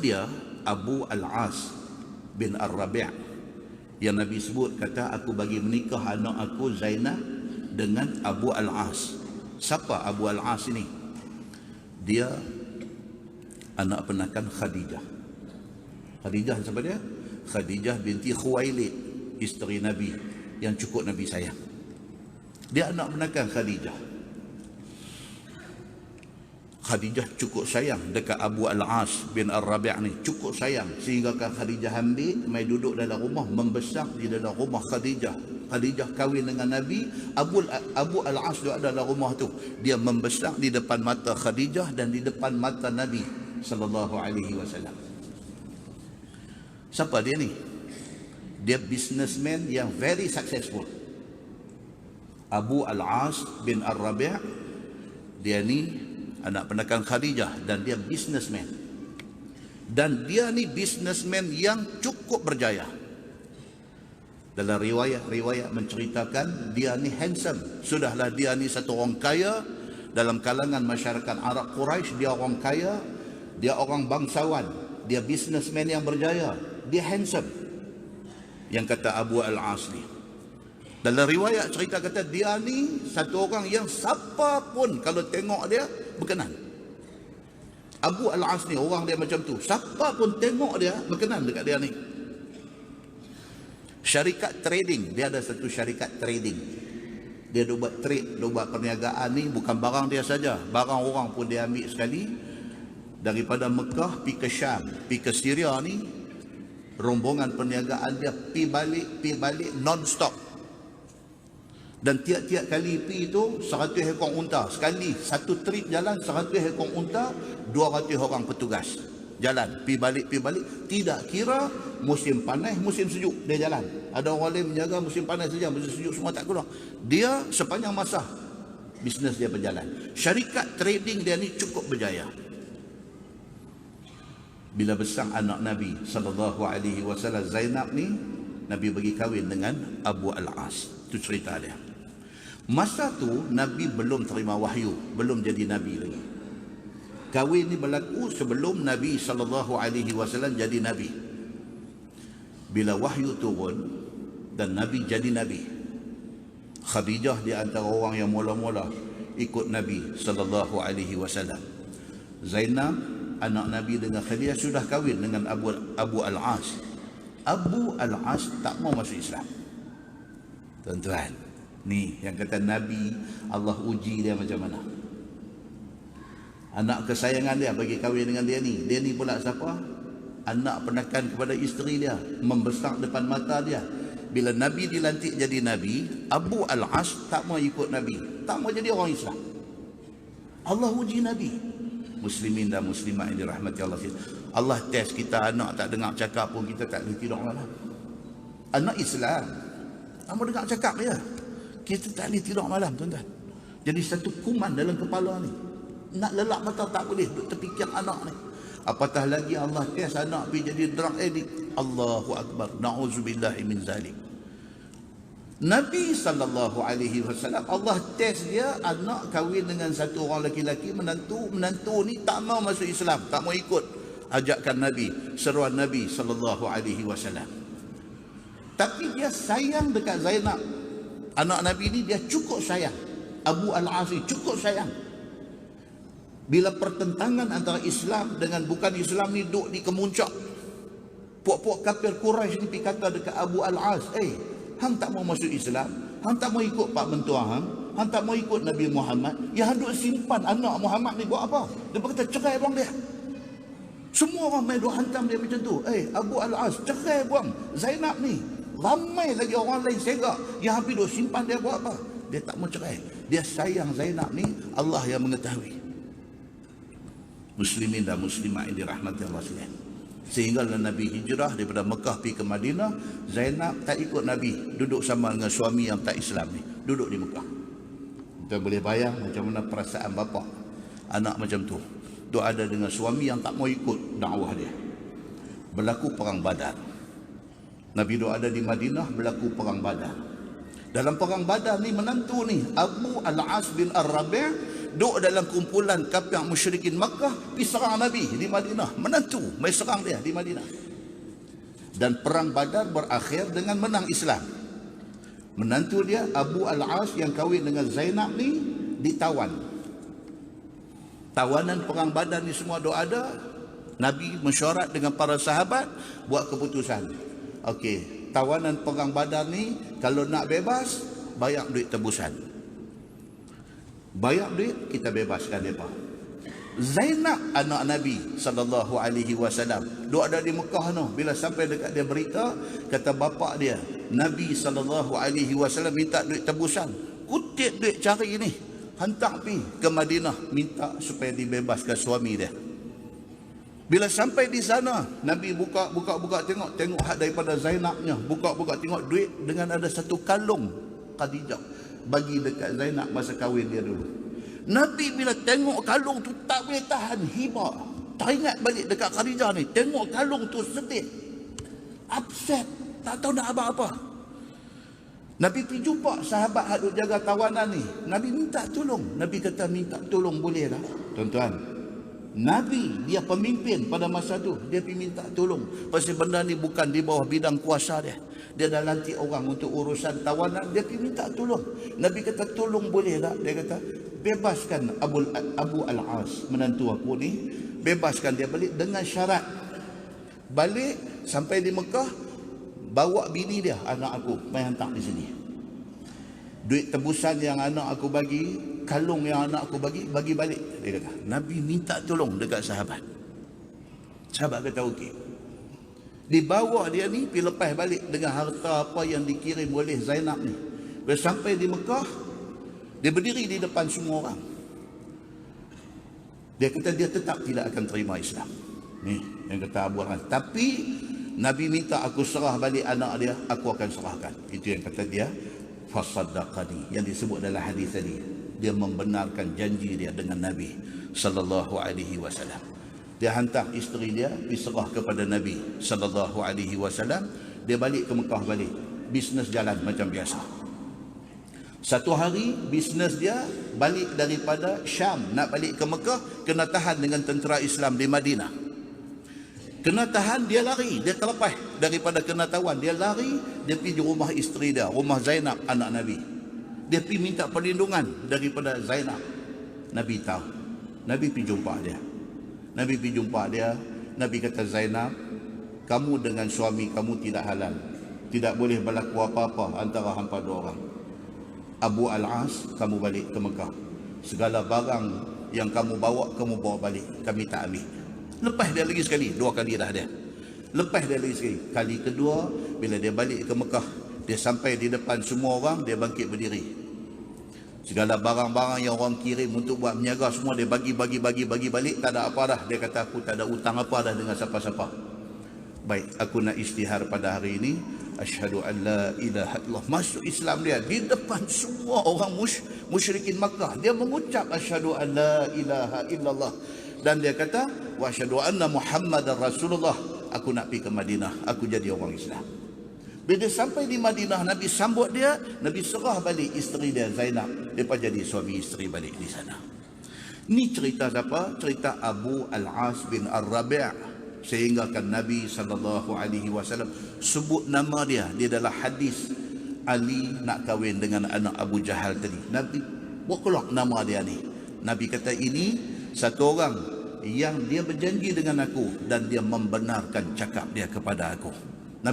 dia Abu Al-As bin Ar-Rabi' yang Nabi sebut, kata aku bagi menikah anak aku Zainab dengan Abu Al-As. Siapa Abu Al-As ini? Dia anak penakan Khadijah. Khadijah siapa dia? Khadijah binti Khuwailid, isteri Nabi yang cukup Nabi sayang. Dia anak penakan Khadijah. Khadijah cukup sayang dekat Abu Al-As bin Ar-Rabi' ni, cukup sayang sehingga Khadijah ambil mai duduk dalam rumah, membesar di dalam rumah Khadijah. Khadijah kahwin dengan Nabi, Abu Al-As duduk dalam rumah tu. Dia membesar di depan mata Khadijah dan di depan mata Nabi sallallahu alaihi wasallam. Siapa dia ni? Dia businessman yang very successful. Abu Al-As bin Ar-Rabi', dia ni anak penakan Khadijah dan dia businessman. Dan dia ni businessman yang cukup berjaya. Dalam riwayat menceritakan dia ni handsome. Sudahlah dia ni satu orang kaya dalam kalangan masyarakat Arab Quraisy, dia orang kaya, dia orang bangsawan, dia businessman yang berjaya, dia handsome. Yang kata Abu Al-As ni, dalam riwayat cerita kata dia ni satu orang yang siapa pun kalau tengok dia berkenan. Abu Al-As ni orang dia macam tu, siapa pun tengok dia berkenan dekat dia ni. Syarikat trading, dia ada satu syarikat trading. Dia buat trade, dia buat perniagaan ni, bukan barang dia saja, barang orang pun dia ambil sekali. Daripada Mekah pergi ke Syam, pergi ke Syria ni, rombongan perniagaan dia pi balik non-stop. Dan tiap-tiap kali pergi tu 100 ekor unta. Sekali satu trip jalan 100 ekor unta, 200 orang petugas jalan pi balik. Tidak kira musim panas musim sejuk, dia jalan. Ada orang lain menjaga musim panas saja, musim sejuk semua tak keluar. Dia sepanjang masa bisnes dia berjalan. Syarikat trading dia ni cukup berjaya. Bila besar anak Nabi sallallahu alaihi wasallam Zainab ni, Nabi bagi kahwin dengan Abu Al-As. Itu cerita dia. Masa tu Nabi belum terima wahyu, belum jadi Nabi lagi. Kahwin ni berlaku sebelum Nabi SAW jadi Nabi. Bila wahyu turun dan Nabi jadi Nabi, Khadijah di antara orang yang mula-mula ikut Nabi SAW. Zainab anak Nabi dengan Khadijah sudah kahwin dengan Abu Al-As. Abu Al-As tak mau masuk Islam. Tuan-tuan, ni yang kata Nabi Allah uji dia macam mana. Anak kesayangan dia bagi kahwin dengan dia ni. Dia ni pula siapa? Anak penakan kepada isteri dia, membesar depan mata dia. Bila Nabi dilantik jadi Nabi, Abu Al-As tak mau ikut Nabi, tak mau jadi orang Islam. Allah uji Nabi. Muslimin dan muslimat yang dirahmati Allah. Allah test kita, anak tak dengar cakap pun kita tak boleh tidur malam. Anak Islam tak mau dengar cakap je, kita tak boleh tidur malam, tuan-tuan. Jadi satu kuman dalam kepala ni, nak lelak mata tak boleh, duk terfikir anak ni. Apatah lagi Allah test anak pergi jadi drug addict. Allahu Akbar, na'udzubillahi min zalik. Nabi SAW, Allah test dia, anak kahwin dengan satu orang lelaki, menantu ni tak mau masuk Islam, tak mau ikut ajakan Nabi, seruan Nabi SAW. Tapi dia sayang dekat Zainab, anak Nabi ni dia cukup sayang. Abu Al-As cukup sayang. Bila pertentangan antara Islam dengan bukan Islam ni duduk di kemuncak, puak-puak kafir Quraisy ni pergi kata dekat Abu Al-As, hang tak mau masuk Islam, hang tak mau ikut pak mentua hang tak mau ikut Nabi Muhammad, yang hang duk simpan anak Muhammad ni buat apa? Dia kata cerai buang dia. Semua orang main duk hantam dia macam tu. Abu Al-As, cerai buang Zainab ni. Ramai lagi orang lain segak yang habis duk simpan dia buat apa? Dia tak mau cerai. Dia sayang Zainab ni, Allah yang mengetahui. Muslimin dan muslimat yang dirahmati Allah sekalian. Sehingga Nabi hijrah daripada Mekah pergi ke Madinah, Zainab tak ikut Nabi, duduk sama dengan suami yang tak Islam ni, duduk di Mekah. Kita boleh bayang macam mana perasaan bapa anak macam tu. Duk ada dengan suami yang tak mau ikut dakwah dia. Berlaku perang Badar. Nabi duk ada di Madinah, berlaku perang Badar. Dalam perang Badar ni menantu ni Abu Al-As bin Ar-Rabi', duduk dalam kumpulan kafir musyrikin Makkah, pergi serang Nabi di Madinah. Menantu mai serang dia di Madinah. Dan perang Badar berakhir dengan menang Islam. Menantu dia Abu Al-As yang kahwin dengan Zainab ni ditawan. Tawanan perang Badar ni semua dah ada. Nabi mesyuarat dengan para sahabat buat keputusan. Okey, tawanan perang Badar ni kalau nak bebas, bayar duit tebusan. Bayar duit, kita bebaskan mereka. Zainab anak Nabi sallallahu alaihi wasallam duk ada di Mekah tu, bila sampai dekat dia berita, kata bapa dia Nabi sallallahu alaihi wasallam minta duit tebusan. Kutip duit cari ni, hantar pi ke Madinah minta supaya dibebaskan suami dia. Bila sampai di sana, Nabi buka tengok hak daripada Zainabnya, buka tengok duit dengan ada satu kalung Khadijah bagi dekat Zainab masa kahwin dia dulu. Nabi bila tengok kalung tu tak boleh tahan, hibah. Teringat balik dekat Khadijah ni, tengok kalung tu sedih. Upset, tak tahu nak apa-apa. Nabi pergi jumpa sahabat hak duk jaga tawanan ni. Nabi minta tolong. Nabi kata minta tolong boleh tak? Tuan-tuan, Nabi dia pemimpin pada masa tu, dia pergi minta tolong. Pasal benda ni bukan di bawah bidang kuasa dia. Dia dah lantik orang untuk urusan tawanan, dia pergi minta tolong. Nabi kata tolong boleh tak? Dia kata bebaskan Abu Al-As, menantu aku ni, bebaskan dia balik dengan syarat. Balik sampai di Mekah, bawa bini dia, anak aku, mai hantar di sini. Duit tebusan yang anak aku bagi, kalung yang anak aku bagi balik. Dia kata, Nabi minta tolong dekat sahabat. Sahabat kata okey. Dibawa dia ni, pergi lepas balik dengan harta apa yang dikirim oleh Zainab ni. Bila sampai di Mekah, dia berdiri di depan semua orang. Dia kata dia tetap tidak akan terima Islam. Ni yang kata Abu Al-As. Tapi Nabi minta aku serah balik anak dia, aku akan serahkan. Itu yang kata dia, fasaddaqani, yang disebut dalam hadis tadi. Dia membenarkan janji dia dengan Nabi sallallahu alaihi wasallam. Dia hantar isteri dia diserah kepada Nabi sallallahu alaihi wasallam. Dia balik ke Mekah balik. Bisnes jalan macam biasa. Satu hari bisnes dia balik daripada Syam nak balik ke Mekah, kena tahan dengan tentera Islam di Madinah. Kena tahan, dia lari, dia terlepas daripada kena tawan, dia lari, dia pergi di rumah isteri dia, rumah Zainab anak Nabi. Dia pergi minta perlindungan daripada Zainab. Nabi tahu. Nabi pergi jumpa dia. Nabi pergi jumpa dia. Nabi kata, Zainab, kamu dengan suami kamu tidak halal. Tidak boleh berlaku apa-apa antara hampa dua orang. Abu Al-As, kamu balik ke Mekah. Segala barang yang kamu bawa balik. Kami tak ambil. Lepas dia lagi sekali. Dua kali dah dia. Lepas dia lagi sekali. Kali kedua, bila dia balik ke Mekah, dia sampai di depan semua orang, dia bangkit berdiri. Segala barang-barang yang orang kirim untuk buat berniaga semua dia bagi balik. Tak ada apa dah. Dia kata, aku tak ada utang apa dah dengan siapa-siapa. Baik, aku nak isytihar pada hari ini. Asyhadu an la ilaha illallah. Masuk Islam dia di depan semua orang musyrikin Makkah. Dia mengucap asyhadu an la ilaha illallah. Dan dia kata, wa asyhadu anna Muhammadar Rasulullah. Aku nak pergi ke Madinah. Aku jadi orang Islam. Bila dia sampai di Madinah, Nabi sambut dia. Nabi serah balik isteri dia, Zainab. Mereka jadi suami isteri balik di sana. Ini cerita siapa? Cerita Abu Al-As bin Ar-Rabi'. Sehingga kan Nabi SAW sebut nama dia. Dia adalah hadis Ali nak kahwin dengan anak Abu Jahal tadi. Nabi buat nama dia ni. Nabi kata ini satu orang yang dia berjanji dengan aku dan dia membenarkan cakap dia kepada aku.